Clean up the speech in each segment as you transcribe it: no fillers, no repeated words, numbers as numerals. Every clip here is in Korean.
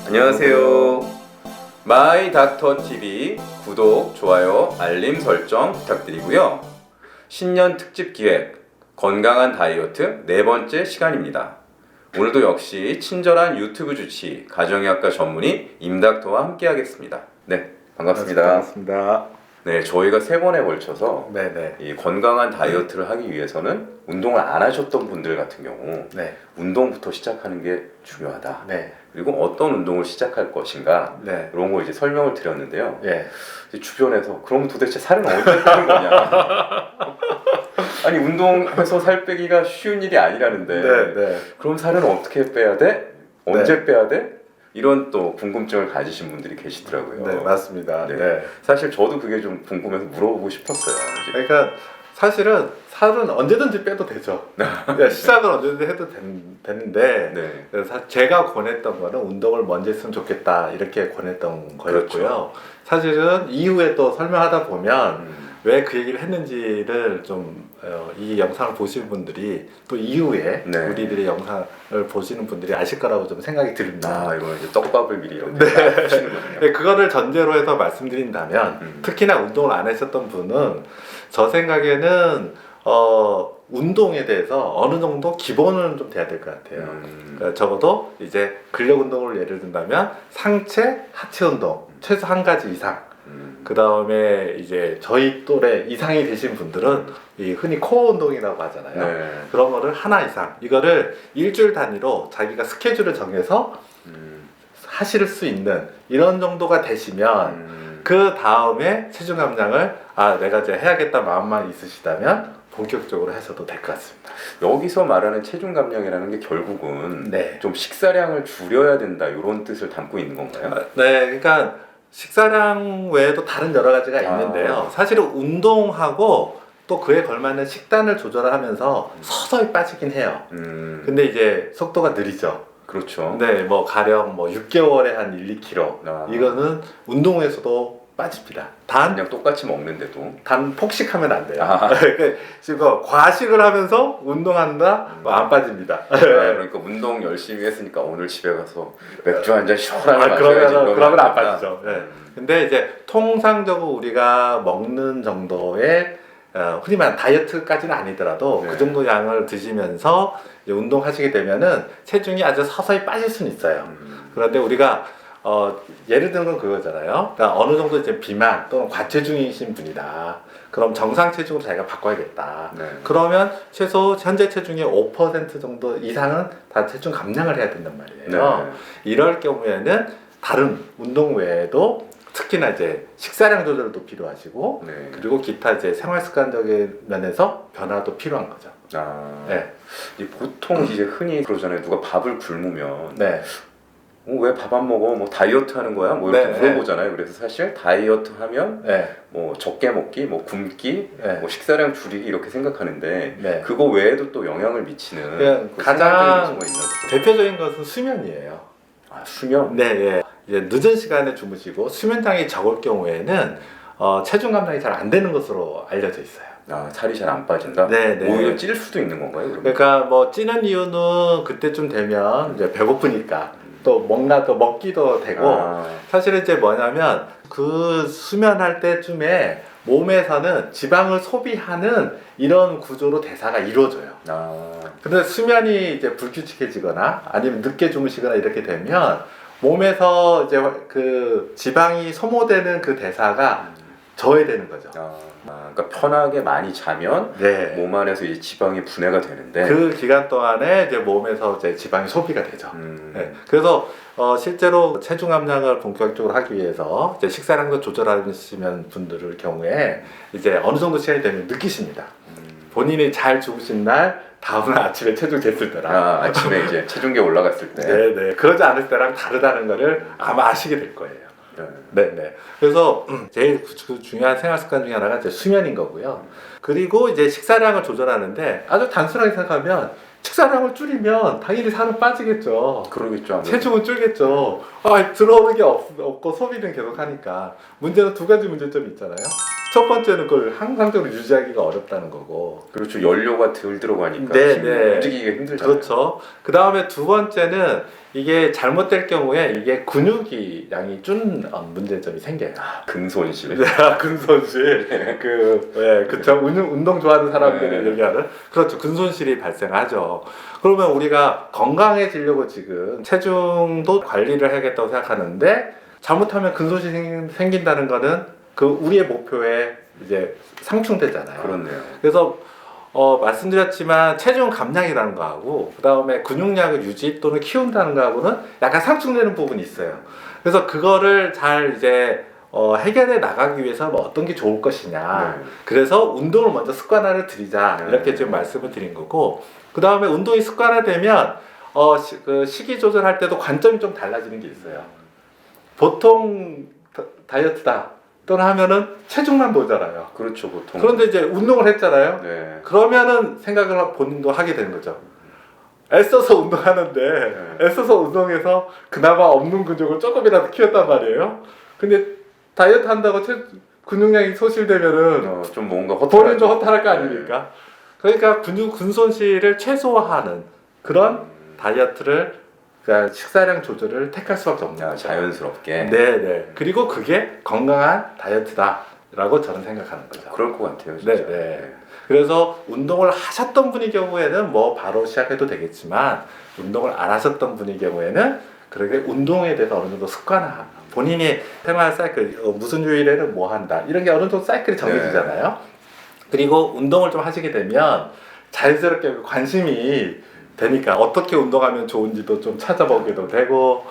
안녕하세요. 마이 닥터 TV 구독, 좋아요, 알림 설정 부탁드리고요. 신년 특집 기획 건강한 다이어트 네 번째 시간입니다. 오늘도 역시 친절한 유튜브 주치 가정의학과 전문의 임닥터와 함께하겠습니다. 네, 반갑습니다. 반갑습니다. 네, 저희가 세 번에 걸쳐서 네네. 이 건강한 다이어트를 하기 위해서는 운동을 안 하셨던 분들 같은 경우 네. 운동부터 시작하는 게 중요하다. 네. 그리고 어떤 운동을 시작할 것인가 네. 이런 거 이제 설명을 드렸는데요. 예. 이제 주변에서 그럼 도대체 살은 언제 빼는 거냐? 아니 운동해서 살 빼기가 쉬운 일이 아니라는데 네. 그럼 살은 어떻게 빼야 돼? 언제 빼야 돼? 이런 또 궁금증을 가지신 분들이 계시더라고요. 네, 맞습니다. 네. 네. 사실 저도 그게 좀 궁금해서 물어보고 싶었어요. 이제. 그러니까 사실은 살은 언제든지 빼도 되죠. 네, 시작을 언제든지 해도 되는데 네. 그래서 제가 권했던 거는 운동을 먼저 했으면 좋겠다 이렇게 권했던 거였고요. 그렇죠. 사실은 이후에 또 설명하다 보면 왜 그 얘기를 했는지를 좀 이 영상을 보시는 분들이 또 이후에 네. 우리들의 영상을 보시는 분들이 아실 거라고 좀 생각이 듭니다. 아, 이거 이제 떡밥을 미리 이렇게 하시는군요. 네, 그거를 전제로 해서 말씀드린다면 특히나 운동을 안 하셨던 분은 저 생각에는 운동에 대해서 어느 정도 기본은 좀 돼야 될 것 같아요. 그러니까 적어도 이제 근력 운동을 예를 든다면 상체, 하체 운동 최소 한 가지 이상. 그 다음에 이제 저희 또래 이상이 되신 분들은 이 흔히 코어 운동이라고 하잖아요. 네. 그런 거를 하나 이상. 이거를 일주일 단위로 자기가 스케줄을 정해서 하실 수 있는 이런 정도가 되시면 그 다음에 체중 감량을 내가 이제 해야겠다 마음만 있으시다면 본격적으로 하셔도 될 것 같습니다. 여기서 말하는 체중 감량이라는 게 결국은 네. 좀 식사량을 줄여야 된다 이런 뜻을 담고 있는 건가요? 네, 그러니까 식사량 외에도 다른 여러 가지가 있는데요. 사실은 운동하고 또 그에 걸맞는 식단을 조절하면서 서서히 빠지긴 해요. 근데 이제 속도가 느리죠. 그렇죠. 네, 뭐 가령 뭐 6개월에 한 1, 2kg. 이거는 운동에서도 빠집니다. 그냥 똑같이 먹는데도. 단 폭식하면 안 돼요. 지금 과식을 하면서 운동한다? 안 빠집니다. 그러니까 운동 열심히 했으니까 오늘 집에 가서 맥주 한 잔 시원하게 마셔야지. 그러면 안 빠지죠. 네. 근데 이제 통상적으로 우리가 먹는 정도의 흔히 말하는 다이어트까지는 아니더라도 네. 그 정도 양을 드시면서 이제 운동하시게 되면은 체중이 아주 서서히 빠질 수는 있어요. 그런데 우리가 예를 들면 건 그거잖아요. 그러니까 어느 정도 이제 비만 또는 과체중이신 분이다. 그럼 정상 체중으로 자기가 바꿔야겠다. 네. 그러면 최소 현재 체중의 5% 정도 이상은 다 체중 감량을 해야 된단 말이에요. 네. 이럴 경우에는 다른 운동 외에도 특히나 이제 식사량 조절도 필요하시고 네. 그리고 기타 이제 생활 습관적인 면에서 변화도 필요한 거죠. 네. 보통 이제 흔히 그러잖아요. 누가 밥을 굶으면 네. 왜 밥 안 먹어? 뭐 다이어트 하는 거야? 뭐 이렇게 네, 물어보잖아요. 그래서 사실 다이어트 하면 네. 뭐 적게 먹기, 뭐 굶기, 네. 뭐 식사량 줄이기 이렇게 생각하는데 네. 그거 외에도 또 영향을 미치는 그냥 그 가장 생활적인 요소가 있나 보죠. 대표적인 것은 수면이에요. 수면? 네, 예. 이제 늦은 시간에 주무시고 수면량이 적을 경우에는 체중 감량이 잘 안 되는 것으로 알려져 있어요. 살이 잘 안 빠진다? 네. 오히려 찔 수도 있는 건가요? 그러면? 그러니까 뭐 찌는 이유는 그때쯤 되면 이제 배고프니까 또 먹기도 되고 사실은 이제 뭐냐면 그 수면할 때쯤에 몸에서는 지방을 소비하는 이런 구조로 대사가 이루어져요. 근데 수면이 이제 불규칙해지거나 아니면 늦게 주무시거나 이렇게 되면 몸에서 이제 그 지방이 소모되는 그 대사가 저해되는 거죠. 그러니까 편하게 많이 자면 네. 몸 안에서 이제 지방이 분해가 되는데 그 기간 동안에 이제 몸에서 이제 지방이 소비가 되죠. 네. 그래서 실제로 체중 감량을 본격적으로 하기 위해서 이제 식사량도 조절하시는 분들의 경우에 이제 어느 정도 시간이 되면 느끼십니다. 본인이 잘 주무신 날 다음날 아침에 체중 쟀을 때랑 아침에 이제 체중계 올라갔을 때 네네 그러지 않을 때랑 다르다는 거를 아마 아시게 될 거예요. 네네. 그래서 제일 중요한 생활 습관 중에 하나가 이제 수면인 거고요. 그리고 이제 식사량을 조절하는데 아주 단순하게 생각하면 식사량을 줄이면 당연히 살은 빠지겠죠. 그러겠죠. 아무래도. 체중은 줄겠죠. 들어오는 게 없고 소비는 계속 하니까 문제는 두 가지 문제점이 있잖아요. 첫 번째는 그걸 항상적으로 유지하기가 어렵다는 거고. 그렇죠. 연료가 덜 들어가니까 네, 힘 네. 움직이기가 힘들잖아요. 그렇죠. 그 다음에 두 번째는 이게 잘못될 경우에 이게 근육이 양이 준 문제점이 생겨요. 근손실. 근손실. 그쵸. 운동 좋아하는 사람들이 네. 얘기하는. 그렇죠. 근손실이 발생하죠. 그러면 우리가 건강해지려고 지금 체중도 관리를 해야겠다고 생각하는데 잘못하면 근손실이 생긴다는 거는 그 우리의 목표에 이제 상충되잖아요. 그렇네요. 그래서 말씀드렸지만 체중 감량이라는 거하고 그 다음에 근육량을 유지 또는 키운다는 거하고는 약간 상충되는 부분이 있어요. 그래서 그거를 잘 이제 해결해 나가기 위해서 뭐 어떤 게 좋을 것이냐. 네. 그래서 운동을 먼저 습관화를 드리자 이렇게 지금 말씀을 드린 거고 그 다음에 운동이 습관화되면 그 식이 조절할 때도 관점이 좀 달라지는 게 있어요. 보통 다이어트다 또는 하면은 체중만 보잖아요. 그렇죠, 보통. 그런데 이제 운동을 했잖아요. 네. 그러면은 생각을 본인도 하게 되는 거죠. 애써서 운동하는데 네. 애써서 운동해서 그나마 없는 근육을 조금이라도 키웠단 말이에요. 근데 다이어트 한다고 근육량이 소실되면은 좀 뭔가 본인도 허탈할 거 아닙니까? 그러니까 근손실을 최소화하는 그런 다이어트를 그러니까 식사량 조절을 택할 수밖에 없는 거죠. 자연스럽게. 네네. 그리고 그게 건강한 다이어트다라고 저는 생각하는 거죠. 그럴 것 같아요, 진짜. 네네. 그래서 운동을 하셨던 분의 경우에는 뭐 바로 시작해도 되겠지만 운동을 안 하셨던 분의 경우에는 그렇게 운동에 대해서 어느 정도 습관화 본인이 생활 사이클 무슨 요일에는 뭐 한다 이런 게 어느 정도 사이클이 정해지잖아요. 그리고 운동을 좀 하시게 되면 자연스럽게 관심이 되니까 어떻게 운동하면 좋은지도 좀 찾아보기도 되고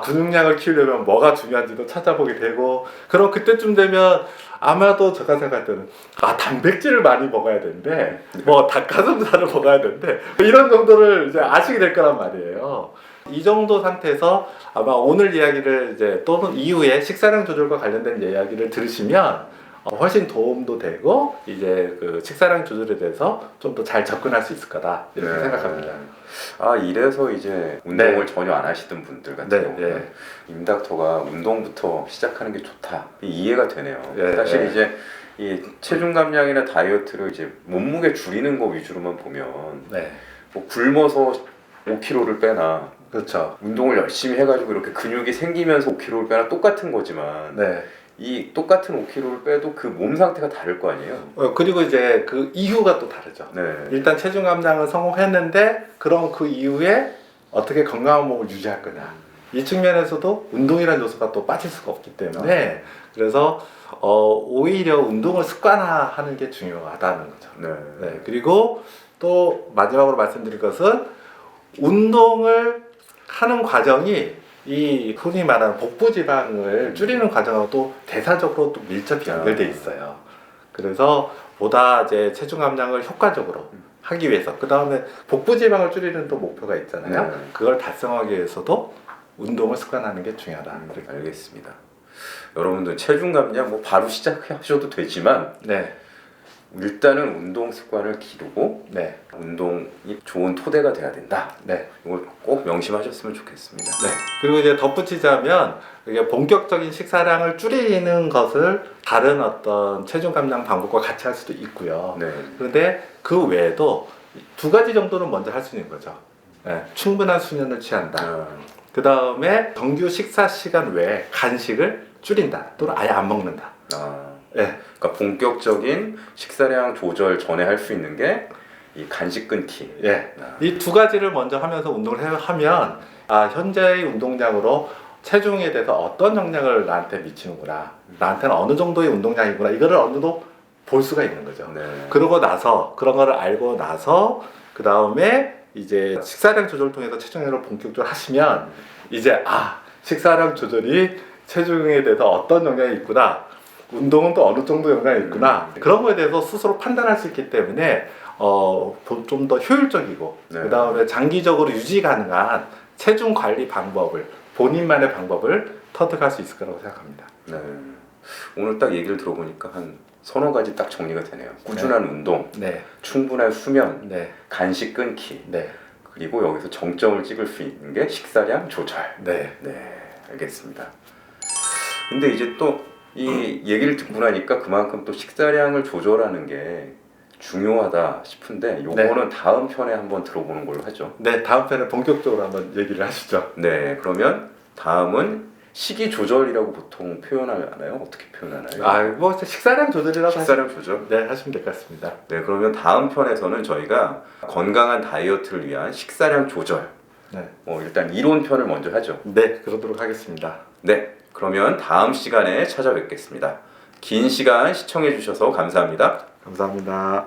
근육량을 키우려면 뭐가 중요한지도 찾아보게 되고 그럼 그때쯤 되면 아마도 제가 생각할 때는 단백질을 많이 먹어야 되는데 뭐 닭가슴살을 먹어야 되는데 이런 정도를 이제 아시게 될 거란 말이에요. 이 정도 상태에서 아마 오늘 이야기를 이제 또는 이후에 식사량 조절과 관련된 이야기를 들으시면 훨씬 도움도 되고 이제 그 식사량 조절에 대해서 좀 더 잘 접근할 수 있을 거다 이렇게 생각합니다. 이래서 이제 운동을 전혀 안 하시던 분들 같은 경우는 임 닥터가 운동부터 시작하는 게 좋다 이해가 되네요. 사실 이제 이 체중 감량이나 다이어트를 이제 몸무게 줄이는 거 위주로만 보면 뭐 굶어서 5kg를 빼나 그렇죠. 운동을 열심히 해가지고 이렇게 근육이 생기면서 5kg를 빼나 똑같은 거지만 이 똑같은 5kg를 빼도 그 몸 상태가 다를 거 아니에요. 그리고 이제 그 이유가 또 다르죠. 일단 체중 감량을 성공했는데 그럼 그 이후에 어떻게 건강한 몸을 유지할 거냐. 이 측면에서도 운동이라는 요소가 또 빠질 수가 없기 때문에 그래서 오히려 운동을 습관화하는 게 중요하다는 거죠. 그리고 또 마지막으로 말씀드릴 것은 운동을 하는 과정이 이 흔히 말하는 복부 지방을 줄이는 과정하고도 대사적으로 또 밀접히 연결돼 있어요. 그래서 보다 이제 체중 감량을 효과적으로 하기 위해서 그 다음에 복부 지방을 줄이는 또 목표가 있잖아요. 그걸 달성하기 위해서도 운동을 습관하는 게 중요하다. 알겠습니다. 여러분들 체중 감량 뭐 바로 시작하셔도 되지만 일단은 운동 습관을 기르고 운동이 좋은 토대가 돼야 된다. 이걸 꼭 명심하셨으면 좋겠습니다. 그리고 이제 덧붙이자면 이게 본격적인 식사량을 줄이는 것을 다른 어떤 체중 감량 방법과 같이 할 수도 있고요. 그런데 그 외에도 두 가지 정도는 먼저 할 수 있는 거죠. 충분한 수면을 취한다. 그 다음에 정규 식사 시간 외에 간식을 줄인다. 또는 아예 안 먹는다. 그러니까 본격적인 식사량 조절 전에 할 수 있는 게 이 간식 끊기. 이 두 가지를 먼저 하면서 운동을 하면 현재의 운동량으로 체중에 대해서 어떤 영향을 나한테 미치는구나. 나한테는 어느 정도의 운동량이구나. 이거를 어느 정도 볼 수가 있는 거죠. 그러고 나서 그런 거를 알고 나서 그 다음에 이제 식사량 조절을 통해서 체중량을 본격적으로 하시면 이제 식사량 조절이 체중에 대해서 어떤 영향이 있구나. 운동은 또 어느 정도 영향이 있구나. 그런 거에 대해서 스스로 판단할 수 있기 때문에 좀 더 효율적이고 그 다음에 장기적으로 유지 가능한 체중 관리 방법을 본인만의 방법을 터득할 수 있을 거라고 생각합니다. 오늘 딱 얘기를 들어보니까 한 서너 가지 딱 정리가 되네요. 꾸준한 운동, 네. 충분한 수면, 네. 간식 끊기, 네. 그리고 여기서 정점을 찍을 수 있는 게 식사량 조절. 네. 네, 알겠습니다. 근데 이제 또 이 얘기를 듣고 나니까 그만큼 또 식사량을 조절하는 게 중요하다 싶은데 요거는 다음 편에 한번 들어보는 걸로 하죠. 네, 다음 편에 본격적으로 한번 얘기를 하시죠. 네, 그러면 다음은 식이 조절이라고 보통 표현하나요? 어떻게 표현하나요? 아, 뭐 식사량 조절이라고 식사량 조절? 네, 하시면 될 것 같습니다. 네, 그러면 다음 편에서는 저희가 건강한 다이어트를 위한 식사량 조절, 네, 일단 이론편을 먼저 하죠. 네, 그러도록 하겠습니다. 네, 그러면 다음 시간에 찾아뵙겠습니다. 긴 시간 시청해 주셔서 감사합니다. 감사합니다.